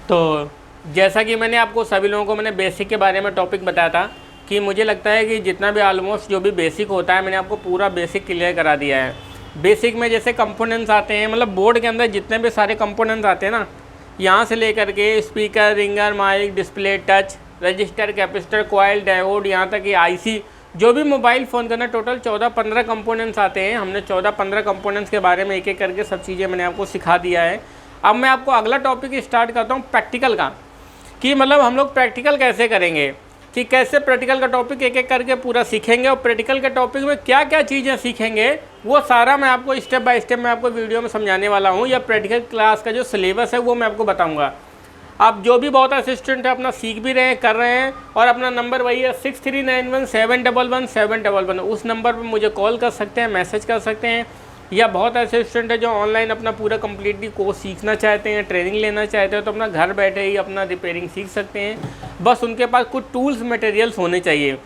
तो जैसा कि मैंने आपको सभी लोगों को मैंने बेसिक के बारे में टॉपिक बताया था कि मुझे लगता है कि जितना भी ऑलमोस्ट जो भी बेसिक होता है मैंने आपको पूरा बेसिक क्लियर करा दिया है। बेसिक में जैसे कंपोनेंट्स आते हैं, मतलब बोर्ड के अंदर जितने भी सारे कंपोनेंट्स आते हैं ना, यहाँ से लेकर के speaker, ringer, mic, display, touch, register, capacitor, coil, diode, यहाँ तक कि आईसी, जो भी मोबाइल फ़ोन का ना टोटल 14-15 कंपोनेंट्स आते हैं। हमने 14-15 कंपोनेंट्स के बारे में एक एक करके सब चीज़ें मैंने आपको सिखा दिया है। अब मैं आपको अगला टॉपिक स्टार्ट करता हूँ प्रैक्टिकल का, कि मतलब हम लोग प्रैक्टिकल कैसे करेंगे, कि कैसे प्रैक्टिकल का टॉपिक एक एक करके पूरा सीखेंगे और प्रैक्टिकल के टॉपिक में क्या क्या चीज़ें सीखेंगे वो सारा मैं आपको स्टेप बाय स्टेप मैं आपको वीडियो में समझाने वाला हूँ। या प्रैक्टिकल क्लास का जो सिलेबस है वो मैं आपको बताऊँगा। आप जो भी बहुत असिस्टेंट है अपना सीख भी रहे हैं, कर रहे हैं, और अपना नंबर वही है 6391711711। उस नंबर पर मुझे कॉल कर सकते हैं, मैसेज कर सकते हैं। या बहुत ऐसे स्टूडेंट है जो ऑनलाइन अपना पूरा कम्प्लीटली कोर्स सीखना चाहते हैं, ट्रेनिंग लेना चाहते हैं, तो अपना घर बैठे ही अपना रिपेयरिंग सीख सकते हैं। बस उनके पास कुछ टूल्स मटेरियल्स होने चाहिए।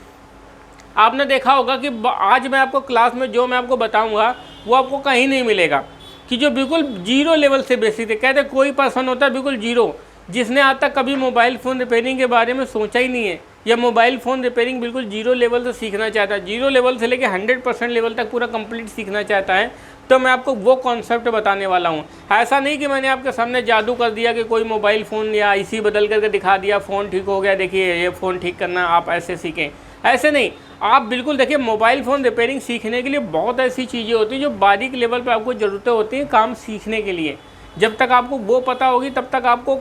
आपने देखा होगा कि आज मैं आपको क्लास में जो मैं आपको बताऊंगा वो आपको कहीं नहीं मिलेगा, कि जो बिल्कुल जीरो लेवल से बेसिक थे। कहते कोई पर्सन होता है बिल्कुल जीरो, जिसने आज तक कभी मोबाइल फ़ोन रिपेयरिंग के बारे में सोचा ही नहीं है, या मोबाइल फ़ोन रिपेयरिंग बिल्कुल जीरो लेवल से सीखना चाहता है, जीरो लेवल से लेकर 100% लेवल तक पूरा कंप्लीट सीखना चाहता है, तो मैं आपको वो कॉन्सेप्ट बताने वाला हूँ। ऐसा नहीं कि मैंने आपके सामने जादू कर दिया कि कोई मोबाइल फ़ोन या आईसी बदल करके दिखा दिया, फ़ोन ठीक हो गया, देखिए ये फ़ोन ठीक करना आप ऐसे सीखें, ऐसे नहीं। आप बिल्कुल देखिए, मोबाइल फ़ोन रिपेयरिंग सीखने के लिए बहुत ऐसी चीज़ें होती हैं जो बारीक लेवल पर आपको ज़रूरतें होती हैं काम सीखने के लिए। जब तक आपको वो पता होगी तब तक आपको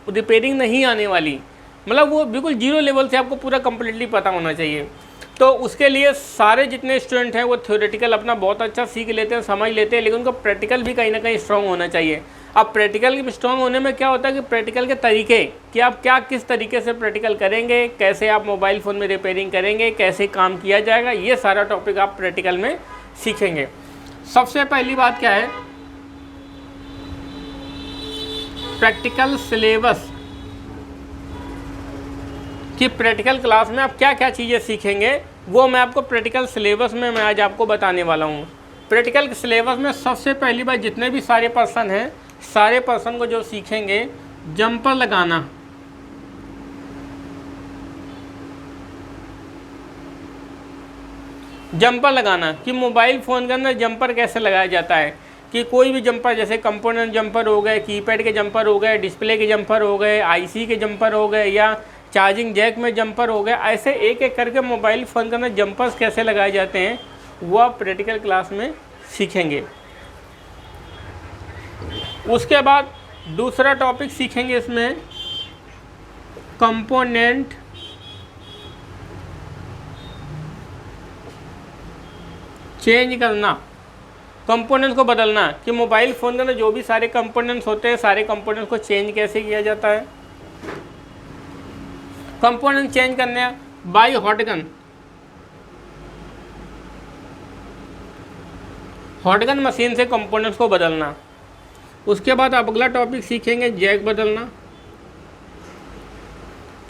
रिपेयरिंग नहीं आने वाली, मतलब वो बिल्कुल जीरो लेवल से आपको पूरा कम्प्लीटली पता होना चाहिए। तो उसके लिए सारे जितने स्टूडेंट हैं वो थ्योरेटिकल अपना बहुत अच्छा सीख लेते हैं, समझ लेते हैं, लेकिन उनको प्रैक्टिकल भी कहीं ना कहीं स्ट्रॉन्ग होना चाहिए। अब प्रैक्टिकल के स्ट्रॉन्ग होने में क्या होता है कि प्रैक्टिकल के तरीके, कि आप क्या किस तरीके से प्रैक्टिकल करेंगे, कैसे आप मोबाइल फ़ोन में रिपेयरिंग करेंगे, कैसे काम किया जाएगा, ये सारा टॉपिक आप प्रैक्टिकल में सीखेंगे। सबसे पहली बात क्या है, प्रैक्टिकल सिलेबस, कि प्रैक्टिकल क्लास में आप क्या क्या चीज़ें सीखेंगे वो मैं आपको प्रैक्टिकल सिलेबस में मैं आज आपको बताने वाला हूँ। प्रैक्टिकल सिलेबस में सबसे पहली बात, जितने भी सारे पर्सन हैं, सारे पर्सन को जो सीखेंगे जंपर लगाना। जंपर लगाना, कि मोबाइल फ़ोन के अंदर जंपर कैसे लगाया जाता है, कि कोई भी जंपर, जैसे कंपोनेंट जंपर हो गए, कीपैड के जंपर हो गए, डिस्प्ले के जंपर हो गए, आईसी के जंपर हो गए, या चार्जिंग जैक में जंपर हो गए, ऐसे एक एक करके मोबाइल फ़ोन के अंदर जंपर्स कैसे लगाए जाते हैं वो आप प्रैक्टिकल क्लास में सीखेंगे। उसके बाद दूसरा टॉपिक सीखेंगे इसमें कंपोनेंट चेंज करना, कंपोनेंट्स को बदलना, कि मोबाइल फ़ोन के अंदर जो भी सारे कंपोनेंट्स होते हैं सारे कंपोनेंट्स को चेंज कैसे किया जाता है। कंपोनेंट चेंज करने बाय हॉटगन, हॉटगन मशीन से कंपोनेंट्स को बदलना। उसके बाद आप अगला टॉपिक सीखेंगे जैक बदलना,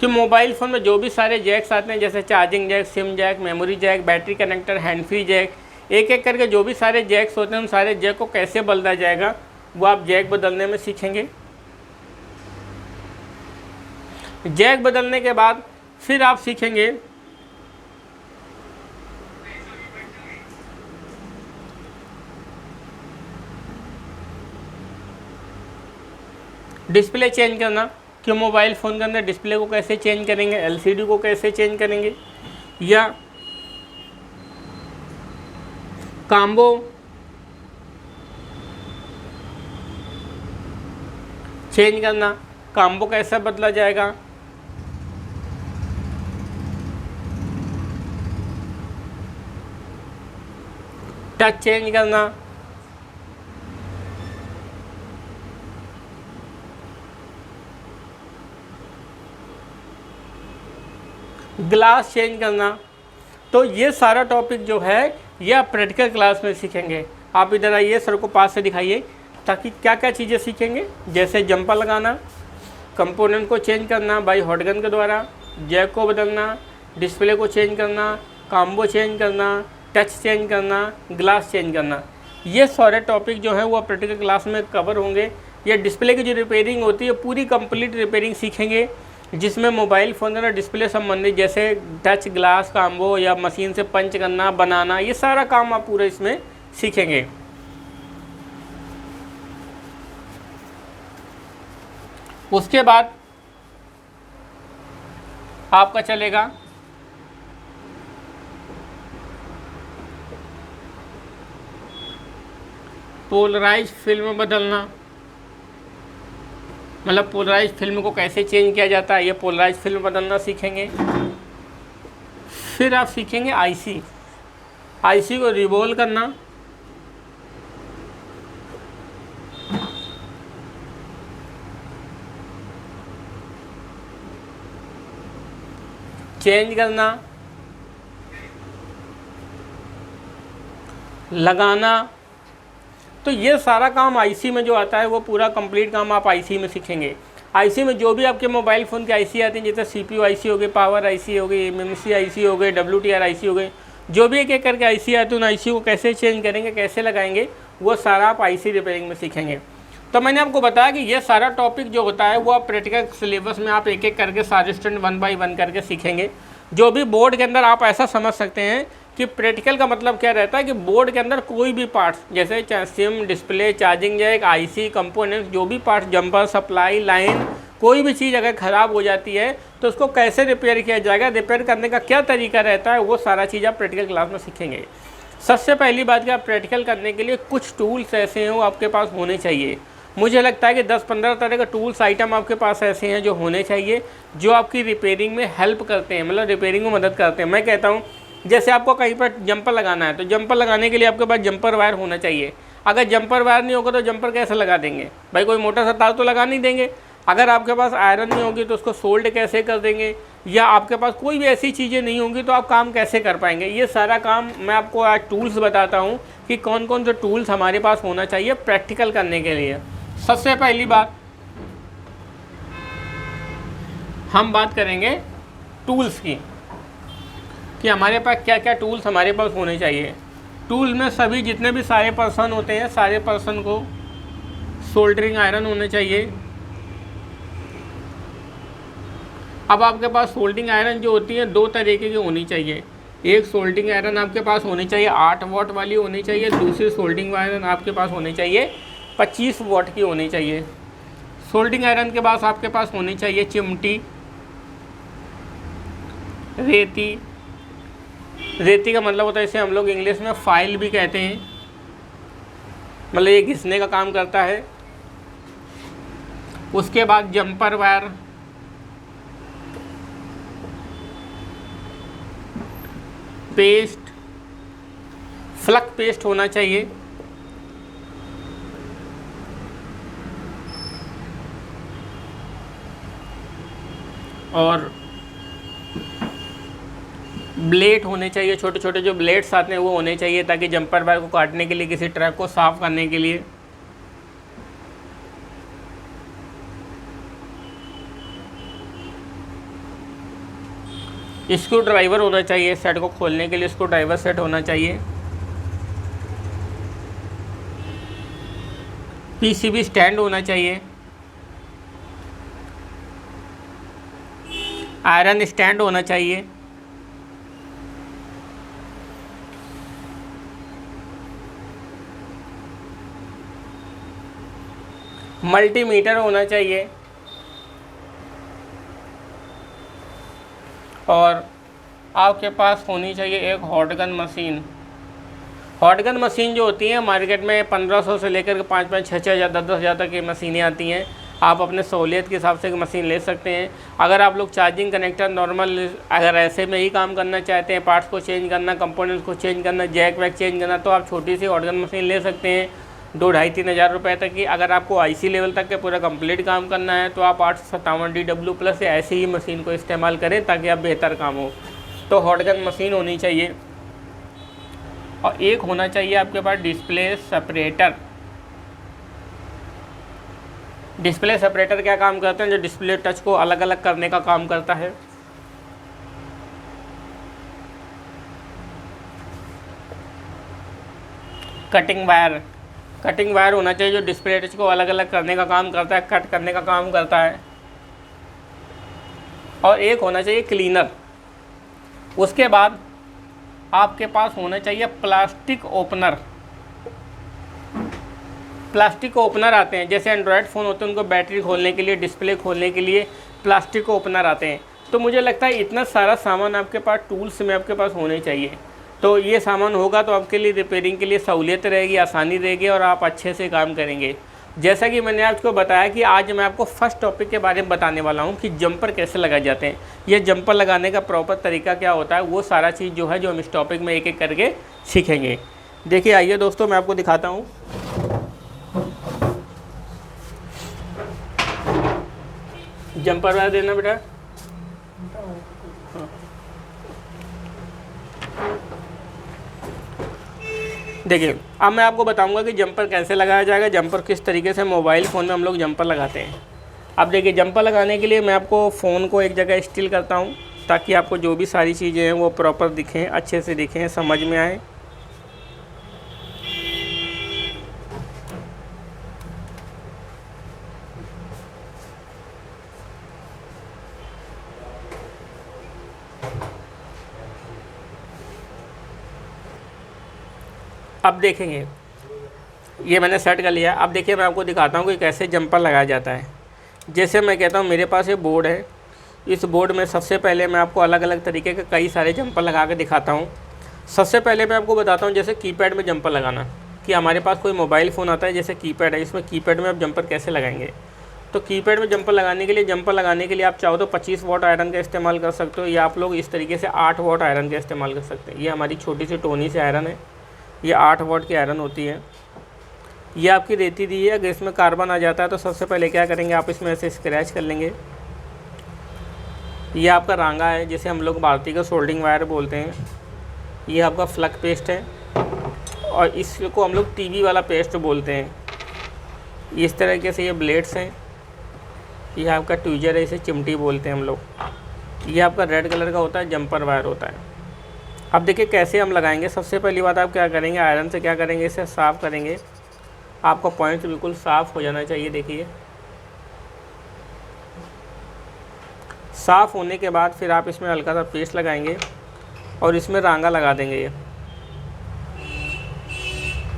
कि मोबाइल फ़ोन में जो भी सारे जैक्स आते हैं, जैसे charging jack, sim jack, memory jack, battery connector, hand free jack, एक एक करके जो भी सारे जैक्स होते हैं उन सारे जैक को कैसे बदला जाएगा वो आप जैक बदलने में सीखेंगे। जैक बदलने के बाद फिर आप सीखेंगे डिस्प्ले चेंज करना, कि मोबाइल फ़ोन के अंदर डिस्प्ले को कैसे चेंज करेंगे, एलसीडी को कैसे चेंज करेंगे, या कॉम्बो चेंज करना, कॉम्बो कैसे बदला जाएगा। टच चेंज करना, ग्लास चेंज करना। तो ये सारा टॉपिक जो है ये आप प्रैक्टिकल क्लास में सीखेंगे। आप इधर आइए, सर को पास से दिखाइए, ताकि क्या क्या चीज़ें सीखेंगे, जैसे जंपर लगाना, कंपोनेंट को चेंज करना बाई हॉटगन के द्वारा, जैक को बदलना, डिस्प्ले को चेंज करना, कॉम्बो चेंज करना, टच चेंज करना, ग्लास चेंज करना। ये सारे टॉपिक जो है वो प्रैक्टिकल क्लास में कवर होंगे। या डिस्प्ले की जो रिपेयरिंग होती है पूरी कंप्लीट रिपेयरिंग सीखेंगे, जिसमें मोबाइल फ़ोन का डिस्प्ले संबंधित जैसे टच ग्लास कॉम्बो या मशीन से पंच करना, बनाना, ये सारा काम आप पूरा इसमें सीखेंगे। उसके बाद आपका चलेगा पोलराइज फिल्म बदलना, मतलब पोलराइज फिल्म को कैसे चेंज किया जाता है, ये पोलराइज फिल्म बदलना सीखेंगे। फिर आप सीखेंगे आईसी, आईसी को रिवॉल्व करना, चेंज करना, लगाना। तो ये सारा काम आईसी में जो आता है वो पूरा कंप्लीट काम आप आईसी में सीखेंगे। आईसी में जो भी आपके मोबाइल फ़ोन की आईसी आती हैं, जैसे सीपीयू आईसी हो गई, पावर आईसी हो गई, एमएमसी आईसी हो गई, डब्ल्यूटीआर आईसी हो गई, जो भी एक एक करके आईसी आती है उन आईसी को कैसे चेंज करेंगे, कैसे लगाएंगे, वो सारा आप आईसी रिपेयरिंग में सीखेंगे। तो मैंने आपको बताया कि ये सारा टॉपिक जो होता है वो आप प्रैक्टिकल सिलेबस में आप एक एक करके सारे स्टूडेंट 1 बाय 1 करके सीखेंगे। जो भी बोर्ड के अंदर आप ऐसा समझ सकते हैं कि प्रैक्टिकल का मतलब क्या रहता है कि बोर्ड के अंदर कोई भी पार्ट्स जैसे sim, display, charging jack, IC components, जो भी पार्ट्स, जंपर, सप्लाई लाइन, कोई भी चीज़ अगर ख़राब हो जाती है तो उसको कैसे रिपेयर किया जाएगा, रिपेयर करने का क्या तरीका रहता है, वो सारा चीज़ आप प्रैक्टिकल क्लास में सीखेंगे। सबसे पहली बात कि आप प्रैक्टिकल करने के लिए कुछ टूल्स ऐसे हैं वो आपके पास होने चाहिए। मुझे लगता है कि 10-15 तरह के टूल्स आइटम आपके पास ऐसे हैं जो होने चाहिए, जो आपकी रिपेयरिंग में हेल्प करते हैं, मतलब रिपेयरिंग में मदद करते हैं। मैं कहता हूँ जैसे आपको कहीं पर जंपर लगाना है तो जंपर लगाने के लिए आपके पास जंपर वायर होना चाहिए। अगर जंपर वायर नहीं होगा तो जंपर कैसे लगा देंगे भाई, कोई मोटा सा तार तो लगा नहीं देंगे। अगर आपके पास आयरन नहीं होगी तो उसको सोल्ड कैसे कर देंगे, या आपके पास कोई भी ऐसी चीज़ें नहीं होंगी तो आप काम कैसे कर पाएंगे। ये सारा काम मैं आपको आज टूल्स बताता हूँ कि कौन कौन से टूल्स हमारे पास होना चाहिए प्रैक्टिकल करने के लिए। सबसे पहली बात हम बात करेंगे टूल्स की कि हमारे पास क्या क्या टूल्स हमारे पास होने चाहिए। टूल में सभी जितने भी सारे पर्सन होते हैं, सारे पर्सन को सोल्डरिंग आयरन होने चाहिए। अब आपके पास सोल्डिंग आयरन जो होती है 2 तरीके की होनी चाहिए। एक सोल्डिंग आयरन आपके पास होनी चाहिए 8 वॉट वाली होनी चाहिए, दूसरी सोल्डिंग आयरन आपके पास होनी चाहिए 25 वॉट की होनी चाहिए। सोल्डिंग आयरन के बाद आपके पास होनी चाहिए चिमटी, रेती। रेती का मतलब होता है इसे हम लोग इंग्लिश में फाइल भी कहते हैं, मतलब ये घिसने का काम करता है। उसके बाद jumper wire, paste, flock paste होना चाहिए, और ब्लेड होने चाहिए। छोटे छोटे जो ब्लेड्स आते हैं वो होने चाहिए ताकि जंपर वायर को काटने के लिए, किसी ट्रक को साफ करने के लिए। स्क्रू ड्राइवर होना चाहिए, सेट को खोलने के लिए स्क्रू ड्राइवर सेट होना चाहिए। पीसीबी स्टैंड होना चाहिए, आयरन स्टैंड होना चाहिए, मल्टीमीटर होना चाहिए, और आपके पास होनी चाहिए एक hot gun machine. Hot gun machine जो होती है मार्केट में 1500 से लेकर के 5-5, 6-6 हज़ार, 10-10 हज़ार तक की मशीनें आती हैं। आप अपने सहूलियत के हिसाब से मशीन ले सकते हैं। अगर आप लोग चार्जिंग कनेक्टर नॉर्मल अगर ऐसे में ही काम करना चाहते हैं, पार्ट्स को चेंज करना, कंपोनेंट्स को चेंज करना, जैक वैक चेंज करना, तो आप छोटी सी हॉट गन मशीन ले सकते हैं 2-2.5-3 हज़ार रुपये तक की। अगर आपको आईसी लेवल तक के पूरा कंप्लीट काम करना है तो आप 857 DW प्लस या ऐसी ही मशीन को इस्तेमाल करें ताकि आप बेहतर काम हो। तो हॉट गन मशीन होनी चाहिए, और एक होना चाहिए आपके पास डिस्प्ले सेपरेटर। डिस्प्ले सेपरेटर क्या काम करते हैं, जो डिस्प्ले टच को अलग अलग करने का काम करता है। कटिंग वायर, कटिंग वायर होना चाहिए जो डिस्प्ले टच को अलग अलग करने का काम करता है, कट करने का काम करता है। और एक होना चाहिए क्लीनर। उसके बाद आपके पास होना चाहिए प्लास्टिक ओपनर। प्लास्टिक ओपनर आते हैं, जैसे एंड्रॉयड फ़ोन होते हैं उनको बैटरी खोलने के लिए, डिस्प्ले खोलने के लिए प्लास्टिक ओपनर आते हैं। तो मुझे लगता है इतना सारा सामान आपके पास, टूल्स में आपके पास होने चाहिए। तो ये सामान होगा तो आपके लिए रिपेयरिंग के लिए सहूलियत रहेगी, आसानी रहेगी और आप अच्छे से काम करेंगे। जैसा कि मैंने आपको बताया कि आज मैं आपको फर्स्ट टॉपिक के बारे में बताने वाला हूं कि जंपर कैसे लगाए जाते हैं, ये जंपर लगाने का प्रॉपर तरीका क्या होता है, वो सारा चीज़ जो है जो हम इस टॉपिक में एक एक करके सीखेंगे। देखिए आइए दोस्तों, मैं आपको दिखाता हूँ। जंपर वायर देना बेटा। देखिए अब मैं आपको बताऊंगा कि जंपर कैसे लगाया जाएगा, जंपर किस तरीके से मोबाइल फ़ोन में हम लोग जंपर लगाते हैं। अब देखिए जंपर लगाने के लिए मैं आपको फ़ोन को एक जगह स्टिल करता हूं ताकि आपको जो भी सारी चीज़ें हैं वो प्रॉपर दिखें, अच्छे से दिखें, समझ में आए। अब देखेंगे ये मैंने सेट कर लिया। अब देखिए मैं आपको दिखाता हूँ कि कैसे जंपर लगाया जाता है। जैसे मैं कहता हूँ मेरे पास ये बोर्ड है, इस बोर्ड में सबसे पहले मैं आपको अलग अलग तरीके के कई सारे जंपर लगा के दिखाता हूँ। सबसे पहले मैं आपको बताता हूँ जैसे कीपैड में जंपर लगाना, कि हमारे पास कोई मोबाइल फ़ोन आता है जैसे कीपैड है, इसमें कीपैड में आप जंपर कैसे लगाएंगे। तो कीपैड में जंपर लगाने के लिए आप चाहो तो 25 वॉट आयरन का इस्तेमाल कर सकते हो, या आप लोग इस तरीके से 8 वॉट आयरन का इस्तेमाल कर सकते हैं। ये हमारी छोटी सी टोनी से आयरन है, ये 8 वॉट की आयरन होती है। ये आपकी रेती दी है, अगर इसमें कार्बन आ जाता है तो सबसे पहले क्या करेंगे, आप इसमें ऐसे स्क्रैच कर लेंगे। ये आपका रांगा है, जिसे हम लोग भारतीय का सोल्डिंग वायर बोलते हैं। ये आपका फ्लक पेस्ट है और इसको हम लोग टीवी वाला पेस्ट बोलते हैं। इस तरीके से ये ब्लेड्स हैं। ये आपका ट्वीजर है, इसे चिमटी बोलते हैं हम लोग। ये आपका रेड कलर का होता है, जंपर वायर होता है। अब देखिए कैसे हम लगाएंगे। सबसे पहली बात आप क्या करेंगे, आयरन से क्या करेंगे, इसे साफ़ करेंगे। आपका पॉइंट बिल्कुल साफ़ हो जाना चाहिए। देखिए साफ़ होने के बाद फिर आप इसमें हल्का सा पेस्ट लगाएंगे और इसमें रांगा लगा देंगे।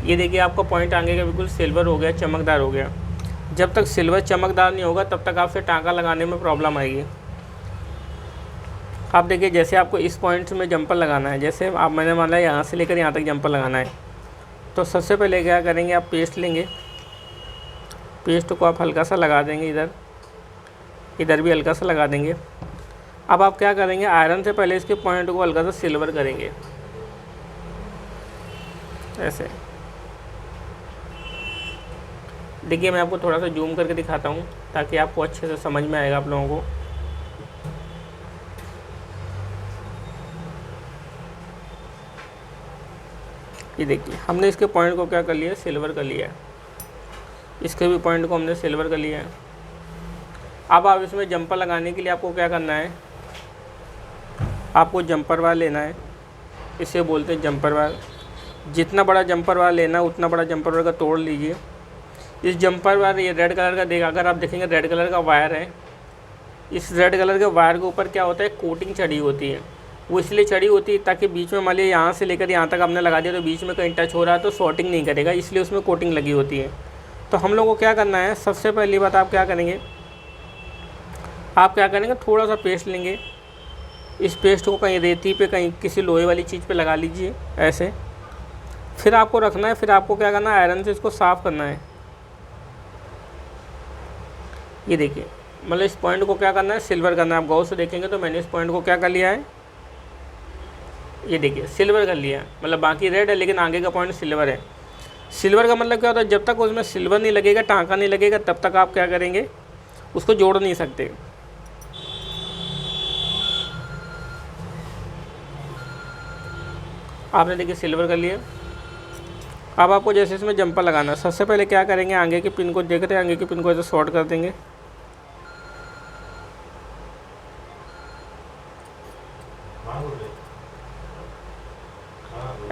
ये देखिए आपका पॉइंट आगे का बिल्कुल सिल्वर हो गया, चमकदार हो गया। जब तक सिल्वर चमकदार नहीं होगा तब तक आपसे टाँका लगाने में प्रॉब्लम आएगी। आप देखिए जैसे आपको इस पॉइंट में जंपर लगाना है, जैसे आप मैंने मान लिया यहाँ से लेकर यहाँ तक जंपर लगाना है, तो सबसे पहले क्या करेंगे, आप पेस्ट लेंगे। पेस्ट को आप हल्का सा लगा देंगे, इधर भी हल्का सा लगा देंगे। अब आप क्या करेंगे, आयरन से पहले इसके पॉइंट को हल्का सा सिल्वर करेंगे ऐसे। देखिए मैं आपको थोड़ा सा जूम करके दिखाता हूँ ताकि आपको अच्छे से समझ में आएगा आप लोगों को। ये देखिए हमने इसके पॉइंट को क्या कर लिया, सिल्वर कर लिया है। इसके भी पॉइंट को हमने सिल्वर कर लिया है। अब आप इसमें जंपर लगाने के लिए आपको क्या करना है, आपको जंपर वायर लेना है। इसे बोलते हैं जंपर वायर। जितना बड़ा जंपर वायर लेना है उतना बड़ा जंपर वायर का तोड़ लीजिए। इस जंपर वायर, ये रेड कलर का देखा, अगर आप देखेंगे रेड कलर का वायर है। इस रेड कलर के वायर के ऊपर क्या होता है, कोटिंग चढ़ी होती है। वो इसलिए चढ़ी होती है ताकि बीच में मान लीजिए यहाँ से लेकर यहाँ तक आपने लगा दिया तो बीच में कहीं टच हो रहा है तो शॉर्टिंग नहीं करेगा, इसलिए उसमें कोटिंग लगी होती है। तो हम लोगों को क्या करना है, सबसे पहली बात आप क्या करेंगे, थोड़ा सा पेस्ट लेंगे। इस पेस्ट को कहीं रेती पे, कहीं किसी लोहे वाली चीज़ पे लगा लीजिए ऐसे। फिर आपको रखना है, फिर आपको क्या करना है, आयरन से इसको साफ़ करना है। ये देखिए मतलब इस पॉइंट को क्या करना है, सिल्वर करना है। आप गौर से देखेंगे तो मैंने इस पॉइंट को क्या कर लिया है, ये देखिए सिल्वर कर लिया है। मतलब बाकी रेड है लेकिन आगे का पॉइंट सिल्वर है। सिल्वर का मतलब क्या होता है, जब तक उसमें सिल्वर नहीं लगेगा, टाँका नहीं लगेगा, तब तक आप क्या करेंगे, उसको जोड़ नहीं सकते। आपने देखिए सिल्वर कर लिया। अब आपको जैसे इसमें जंपर लगाना है, सबसे पहले क्या करेंगे, आगे के पिन को देख रहे हैं, आगे के पिन को ऐसे शॉर्ट कर देंगे।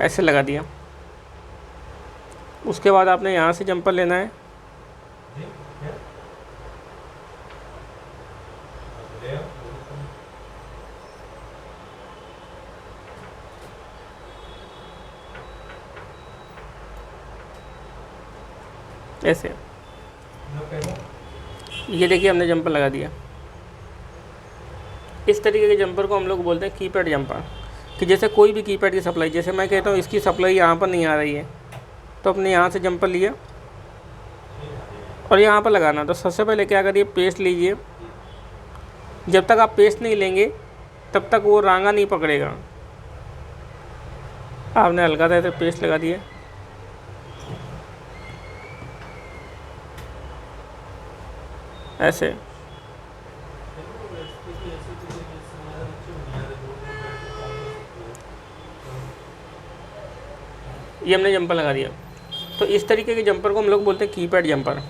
ऐसे लगा दिया। उसके बाद आपने यहाँ से जंपर लेना है, ऐसे। ये देखिए हमने जंपर लगा दिया। इस तरीके के जंपर को हम लोग बोलते हैं कीपैड जंपर। कि जैसे कोई भी कीपैड की सप्लाई, जैसे मैं कहता हूँ इसकी सप्लाई यहाँ पर नहीं आ रही है, तो अपने यहाँ से जंपर लिया और यहाँ पर लगाना। तो सबसे पहले क्या करिए, पेस्ट लीजिए। जब तक आप पेस्ट नहीं लेंगे तब तक वो रांगा नहीं पकड़ेगा। आपने हल्का सा ऐसे पेस्ट लगा दिया, ऐसे। ये हमने जंपर लगा दिया। तो इस तरीके के जंपर को हम लोग बोलते हैं कीपैड जंपर।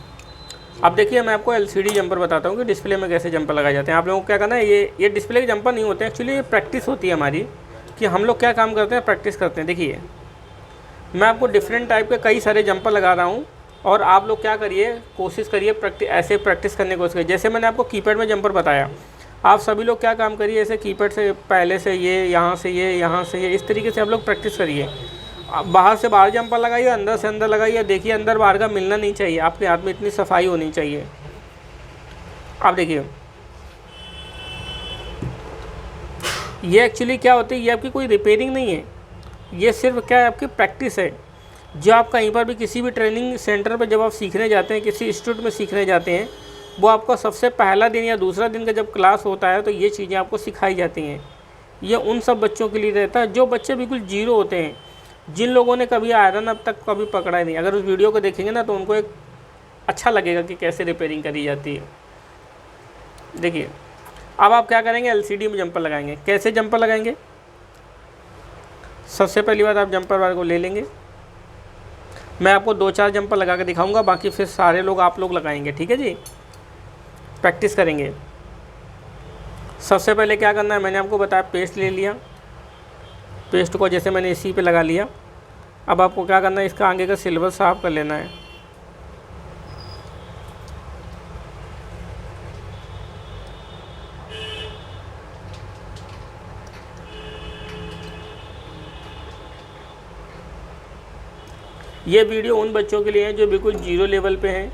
अब देखिए मैं आपको एलसीडी जंपर बताता हूँ कि डिस्प्ले में कैसे जंपर लगाए जाते हैं। आप लोगों को क्या करना है, ये डिस्प्ले के जंपर नहीं होते हैं एक्चुअली, ये प्रैक्टिस होती है हमारी कि हम लोग क्या काम करते हैं, प्रैक्टिस करते हैं। देखिए मैं आपको डिफरेंट टाइप के कई सारे जंपर लगा रहा हूँ और आप लोग क्या करिए, कोशिश करिए ऐसे प्रैक्टिस करने की कोशिश करिए। जैसे मैंने आपको कीपैड में जंपर बताया, आप सभी लोग क्या काम करिए, ऐसे कीपैड से पहले से ये, यहाँ से ये, यहाँ से ये, इस तरीके से आप लोग प्रैक्टिस करिए। बाहर से बाहर जंपर लगाइए, अंदर से अंदर लगाइए। देखिए अंदर बाहर का मिलना नहीं चाहिए, आपके हाथ में इतनी सफाई होनी चाहिए। आप देखिए ये एक्चुअली क्या होती है, ये आपकी कोई रिपेयरिंग नहीं है, ये सिर्फ क्या है, आपकी प्रैक्टिस है। जो आप कहीं पर भी किसी भी ट्रेनिंग सेंटर पर जब आप सीखने जाते हैं, किसी इंस्टीट्यूट में सीखने जाते हैं, वो आपका सबसे पहला दिन या दूसरा दिन का जब क्लास होता है तो ये चीज़ें आपको सिखाई जाती हैं। ये उन सब बच्चों के लिए रहता है जो बच्चे बिल्कुल जीरो होते हैं, जिन लोगों ने कभी आयरन अब तक कभी पकड़ा ही नहीं। अगर उस वीडियो को देखेंगे ना तो उनको एक अच्छा लगेगा कि कैसे रिपेयरिंग करी जाती है। देखिए अब आप क्या करेंगे, एलसीडी में जंपर लगाएंगे। कैसे जंपर लगाएंगे, सबसे पहली बात आप जंपर वाले को ले लेंगे। मैं आपको 2-4 जंपर लगा के दिखाऊंगा, बाकी फिर सारे लोग आप लोग लगाएंगे, ठीक है जी। प्रैक्टिस करेंगे। सबसे पहले क्या करना है, मैंने आपको बताया पेस्ट ले लिया। पेस्ट को जैसे मैंने इसी पे लगा लिया। अब आपको क्या करना है, इसका आगे का सिलेबस साफ कर लेना है। ये वीडियो उन बच्चों के लिए है जो बिल्कुल जीरो लेवल पे हैं,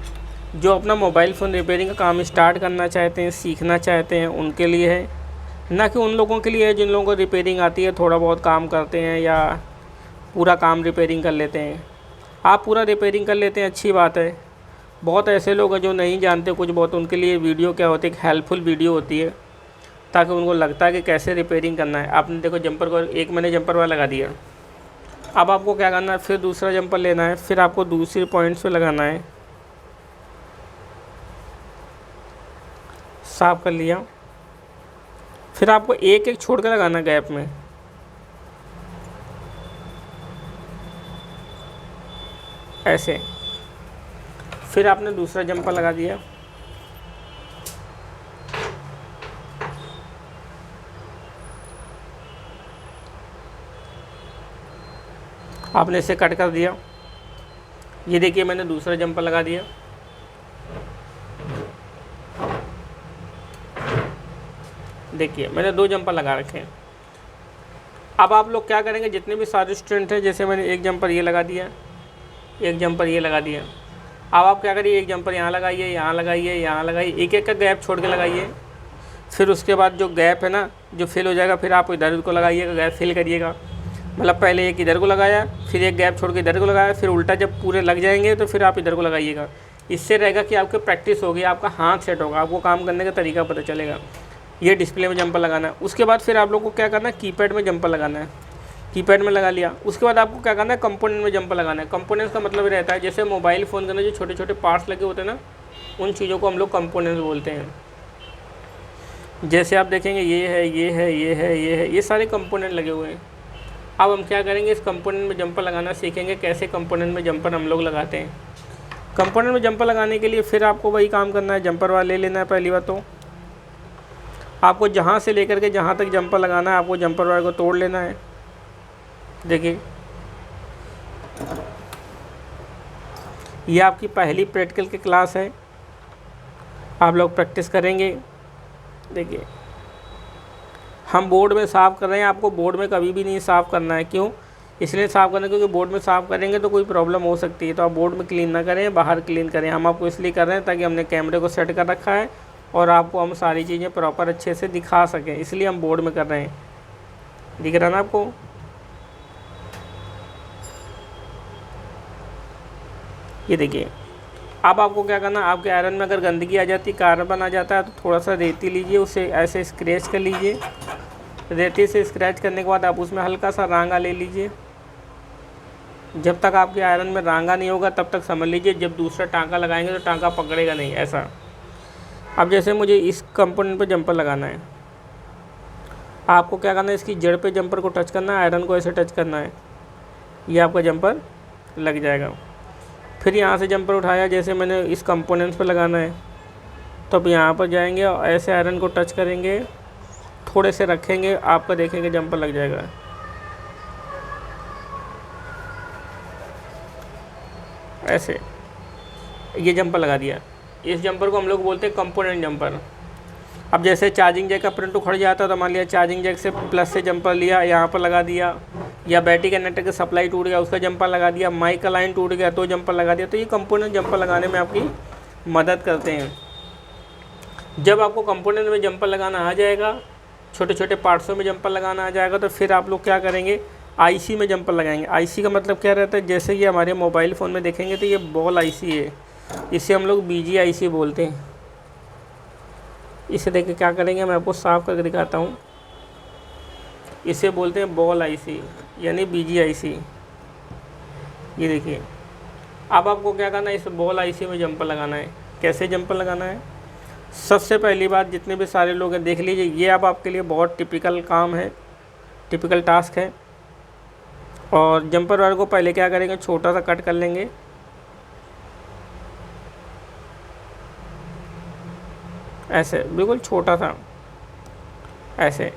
जो अपना मोबाइल फ़ोन रिपेयरिंग का काम स्टार्ट करना चाहते हैं, सीखना चाहते हैं, उनके लिए है। ना कि उन लोगों के लिए है जिन लोगों को रिपेयरिंग आती है, थोड़ा बहुत काम करते हैं या पूरा काम रिपेयरिंग कर लेते हैं। आप पूरा रिपेयरिंग कर लेते हैं, अच्छी बात है। बहुत ऐसे लोग हैं जो नहीं जानते कुछ बहुत, उनके लिए वीडियो क्या होती है, एक हेल्पफुल वीडियो होती है, ताकि उनको लगता है कि कैसे रिपेयरिंग करना है। आपने देखो जंपर को एक मैंने जंपर वाला लगा दिया। अब आपको क्या करना है, फिर दूसरा जंपर लेना है, फिर आपको दूसरी पॉइंट्स पे लगाना है। साफ कर लिया। फिर आपको एक एक छोड़ कर लगाना गैप में, ऐसे। फिर आपने दूसरा जंपर लगा दिया। आपने इसे कट कर दिया। ये देखिए मैंने दूसरा जंपर लगा दिया। देखिए मैंने 2 जंपर लगा रखे हैं। अब आप लोग क्या करेंगे, जितने भी सारे स्टूडेंट हैं, जैसे मैंने एक जंपर ये लगा दिया, एक जंपर ये लगा दिया। अब आप क्या करिए, एक जंपर यहाँ लगाइए, यहाँ लगाइए, यहाँ लगाइए, एक एक का गैप छोड़ के लगाइए। फिर उसके बाद जो गैप है ना, जो फिल हो जाएगा, फिर आप इधर को लगाइएगा, गैप फिल करिएगा। मतलब पहले एक इधर को लगाया, फिर एक गैप छोड़ के इधर को लगाया, फिर उल्टा जब पूरे लग जाएंगे तो फिर आप इधर को लगाइएगा। इससे रहेगा कि आपकी प्रैक्टिस होगी, आपका हाथ सेट होगा, आपको काम करने का तरीका पता चलेगा। ये डिस्प्ले में जंपर लगाना है। उसके बाद फिर आप लोगों को क्या करना है, कीपैड में जंपर लगाना है। कीपैड में लगा लिया। उसके बाद आपको क्या करना है, कंपोनेंट में जंपर लगाना है। कंपोनेंट्स का मतलब रहता है जैसे मोबाइल फ़ोन के अंदर जो छोटे छोटे पार्ट्स लगे होते हैं ना, उन चीज़ों को हम लोग कंपोनेंट्स बोलते हैं। जैसे आप देखेंगे ये है, ये है, ये है, ये है, ये सारे कंपोनेंट लगे हुए हैं। अब हम क्या करेंगे, इस कंपोनेंट में जंपर लगाना सीखेंगे, कैसे कंपोनेंट में जंपर हम लोग लगाते हैं। कंपोनेंट में जंपर लगाने के लिए फिर आपको वही काम करना है, जंपर वाला ले लेना है। पहली बात तो आपको जहाँ से लेकर के जहाँ तक जंपर लगाना है, आपको जंपर वाले को तोड़ लेना है। देखिए ये आपकी पहली प्रैक्टिकल की क्लास है, आप लोग प्रैक्टिस करेंगे। देखिए हम बोर्ड में साफ़ कर रहे हैं, आपको बोर्ड में कभी भी नहीं साफ़ करना है। क्यों? इसलिए साफ़ करना क्योंकि बोर्ड में साफ़ करेंगे तो कोई प्रॉब्लम हो सकती है, तो आप बोर्ड में क्लीन ना करें, बाहर क्लीन करें। हम आपको इसलिए कर रहे हैं ताकि हमने कैमरे को सेट कर रखा है और आपको हम सारी चीज़ें प्रॉपर अच्छे से दिखा सकें, इसलिए हम बोर्ड में कर रहे हैं। दिख रहा ना आपको? ये देखिए, अब आपको क्या करना है, आपके आयरन में अगर गंदगी आ जाती है, कार्बन आ जाता है, तो थोड़ा सा रेती लीजिए, उसे ऐसे स्क्रैच कर लीजिए। रेती से स्क्रैच करने के बाद आप उसमें हल्का सा रांगा ले लीजिए। जब तक आपके आयरन में रांगा नहीं होगा तब तक समझ लीजिए जब दूसरा टांका लगाएंगे तो टांका पकड़ेगा नहीं, ऐसा। अब जैसे मुझे इस कंपोनेंट पे जंपर लगाना है, आपको क्या करना है, इसकी जड़ पे जंपर को टच करना है, आयरन को ऐसे टच करना है, ये आपका जंपर लग जाएगा। फिर यहाँ से जंपर उठाया, जैसे मैंने इस कंपोनेंट्स पे लगाना है, तो अब यहाँ पर जाएंगे और ऐसे आयरन को टच करेंगे, थोड़े से रखेंगे, आपका देखेंगे जंपर लग जाएगा। ऐसे ये जंपर लगा दिया। इस जंपर को हम लोग बोलते हैं कंपोनेंट जंपर। अब जैसे चार्जिंग जैक का प्रिंट उखड़ जाता है तो मान लिया चार्जिंग जैक से प्लस से जंपर लिया, यहाँ पर लगा दिया, या बैटरी कनेक्टर का सप्लाई टूट गया उसका जंपर लगा दिया, माइक का लाइन टूट गया तो जंपर लगा दिया। तो ये कंपोनेंट जंपर लगाने में आपकी मदद करते हैं। जब आपको कंपोनेंट में जंपर लगाना आ जाएगा, छोटे छोटे पार्ट्सों में जंपर लगाना आ जाएगा, तो फिर आप लोग क्या करेंगे, आईसी में जंपर लगाएंगे। आईसी का मतलब क्या रहता है, जैसे ये हमारे मोबाइल फ़ोन में देखेंगे तो ये बॉल आईसी है, इसे हम लोग बीजी आईसी बोलते हैं। इसे देखिए क्या करेंगे, मैं आपको साफ करके दिखाता हूँ। इसे बोलते हैं बॉल आईसी यानी बीजी आईसी। ये देखिए, अब आपको क्या करना है, इस बॉल आईसी में जंपर लगाना है। कैसे जंपर लगाना है? सबसे पहली बात, जितने भी सारे लोग हैं देख लीजिए, ये अब आपके लिए बहुत टिपिकल काम है, टिपिकल टास्क है। और जंपर वायर को पहले क्या करेंगे, छोटा सा कट कर लेंगे, ऐसे बिल्कुल छोटा सा, ऐसे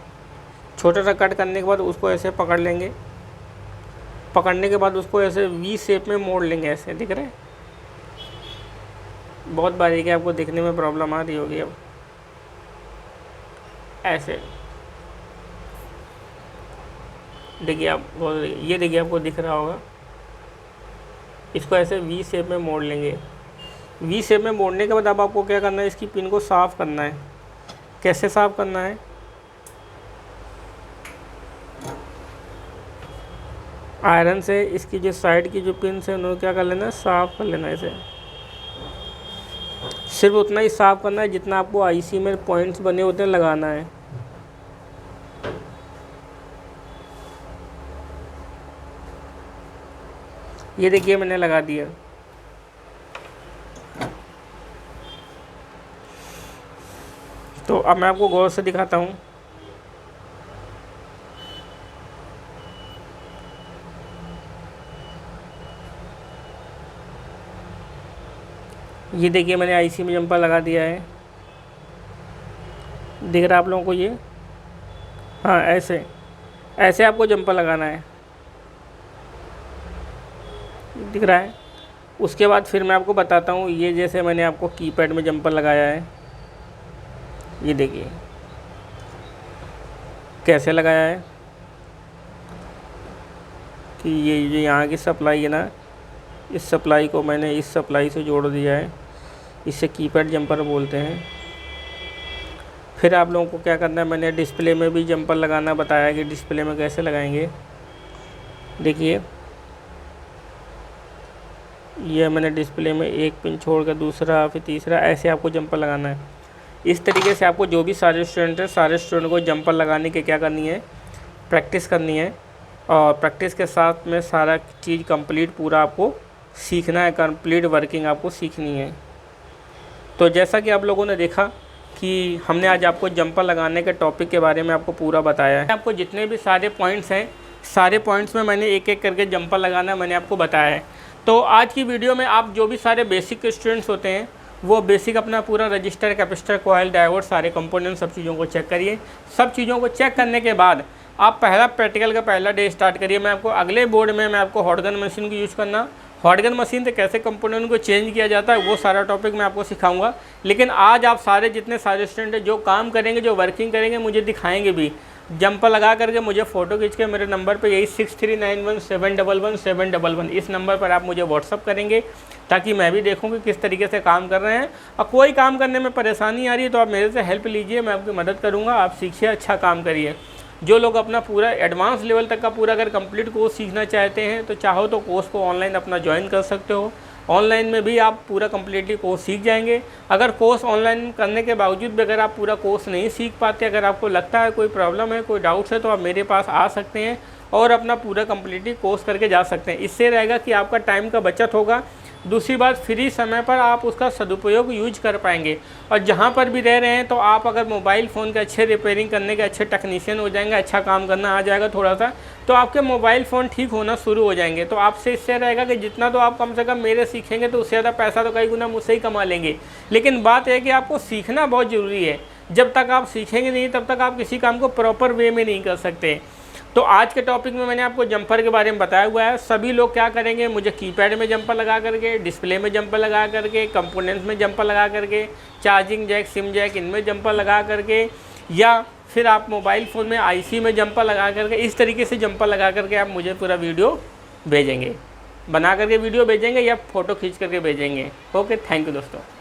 छोटा सा कट करने के बाद उसको ऐसे पकड़ लेंगे। पकड़ने के बाद उसको ऐसे वी शेप में मोड़ लेंगे, ऐसे दिख रहे हैं? बहुत बारीक है, आपको दिखने में प्रॉब्लम आ रही होगी। अब ऐसे देखिए आप, ये देखिए आपको दिख रहा होगा। इसको ऐसे वी शेप में मोड़ लेंगे। वी शेप में मोड़ने के बाद अब आपको क्या करना है, इसकी पिन को साफ़ करना है। कैसे साफ़ करना है? आयरन से इसकी जो साइड की जो पिन है उन्हें क्या कर लेना है, साफ़ कर लेना है। इसे सिर्फ उतना ही साफ़ करना है जितना आपको आईसी में पॉइंट्स बने होते हैं लगाना है। ये देखिए मैंने लगा दिया। तो अब मैं आपको गौर से दिखाता हूँ। ये देखिए मैंने आईसी में जंपर लगा दिया है, दिख रहा है आप लोगों को ये? हाँ, ऐसे ऐसे आपको जंपर लगाना है, दिख रहा है? उसके बाद फिर मैं आपको बताता हूँ, ये जैसे मैंने आपको कीपैड में जंपर लगाया है, ये देखिए कैसे लगाया है कि ये जो यहाँ की सप्लाई है ना, इस सप्लाई को मैंने इस सप्लाई से जोड़ दिया है, इसे कीपैड जंपर बोलते हैं। फिर आप लोगों को क्या करना है, मैंने डिस्प्ले में भी जंपर लगाना बताया कि डिस्प्ले में कैसे लगाएंगे। देखिए ये मैंने डिस्प्ले में एक पिन छोड़कर दूसरा फिर तीसरा, ऐसे आपको जंपर लगाना है। इस तरीके से आपको जो भी सारे स्टूडेंट हैं, सारे स्टूडेंट को जंपर लगाने की क्या करनी है, प्रैक्टिस करनी है। और प्रैक्टिस के साथ में सारा चीज़ कंप्लीट पूरा आपको सीखना है, कंप्लीट वर्किंग आपको सीखनी है। तो जैसा कि आप लोगों ने देखा कि हमने आज आपको जंपर लगाने के टॉपिक के बारे में आपको पूरा बताया है। आपको जितने भी सारे पॉइंट्स हैं, सारे पॉइंट्स में मैंने एक एक करके जंपर लगाना मैंने आपको बताया है। तो आज की वीडियो में आप जो भी सारे बेसिक स्टूडेंट्स होते हैं वो बेसिक अपना पूरा रजिस्टर, कैपेसिटर, कॉइल, डायोड, सारे कंपोनेंट सब चीज़ों को चेक करिए। सब चीज़ों को चेक करने के बाद आप पहला प्रैक्टिकल का पहला डे स्टार्ट करिए। मैं आपको अगले बोर्ड में मैं आपको हॉट गन मशीन को यूज़ करना हॉट गन मशीन से कैसे कंपोनेंट को चेंज किया जाता है वो सारा टॉपिक मैं आपको सिखाऊंगा। लेकिन आज आप सारे जितने सारे स्टूडेंट हैं जो काम करेंगे, जो वर्किंग करेंगे, मुझे दिखाएंगे भी, जंपर लगा करके मुझे फ़ोटो खींच के मेरे नंबर पे यही 6391711711 इस नंबर पर आप मुझे व्हाट्सअप करेंगे, ताकि मैं भी देखूं कि किस तरीके से काम कर रहे हैं। और कोई काम करने में परेशानी आ रही है तो आप मेरे से हेल्प लीजिए, मैं आपकी मदद करूँगा। आप सीखिए, अच्छा काम करिए। जो लोग अपना पूरा एडवांस लेवल तक का पूरा अगर कंप्लीट कोर्स सीखना चाहते हैं तो चाहो तो कोर्स को ऑनलाइन अपना ज्वाइन कर सकते हो। ऑनलाइन में भी आप पूरा कम्प्लीटली कोर्स सीख जाएंगे। अगर कोर्स ऑनलाइन करने के बावजूद भी अगर आप पूरा कोर्स नहीं सीख पाते, अगर आपको लगता है कोई प्रॉब्लम है, कोई डाउट्स है, तो आप मेरे पास आ सकते हैं और अपना पूरा कम्प्लीटली कोर्स करके जा सकते हैं। इससे रहेगा कि आपका टाइम का बचत होगा। दूसरी बात, फ्री समय पर आप उसका सदुपयोग यूज कर पाएंगे। और जहाँ पर भी रह रहे हैं तो आप अगर मोबाइल फ़ोन के अच्छे रिपेयरिंग करने के अच्छे टेक्नीशियन हो जाएंगे, अच्छा काम करना आ जाएगा थोड़ा सा, तो आपके मोबाइल फ़ोन ठीक होना शुरू हो जाएंगे। तो आपसे इससे रहेगा कि जितना तो आप कम से कम मेरे सीखेंगे तो उससे ज़्यादा पैसा तो कई गुना मुझसे ही कमा लेंगे। लेकिन बात यह है कि आपको सीखना बहुत ज़रूरी है। जब तक आप सीखेंगे नहीं तब तक आप किसी काम को प्रॉपर वे में नहीं कर सकते। तो आज के टॉपिक में मैंने आपको जंपर के बारे में बताया हुआ है। सभी लोग क्या करेंगे, मुझे कीपैड में जंपर लगा करके, डिस्प्ले में जंपर लगा करके, कंपोनेंट्स में जंपर लगा करके, चार्जिंग जैक, सिम जैक, इनमें जंपर लगा करके, या फिर आप मोबाइल फ़ोन में आईसी में जंपर लगा करके, इस तरीके से जंपर लगा करके आप मुझे पूरा वीडियो भेजेंगे, बना करके वीडियो भेजेंगे या फ़ोटो खींच करके भेजेंगे। ओके, थैंक यू दोस्तों।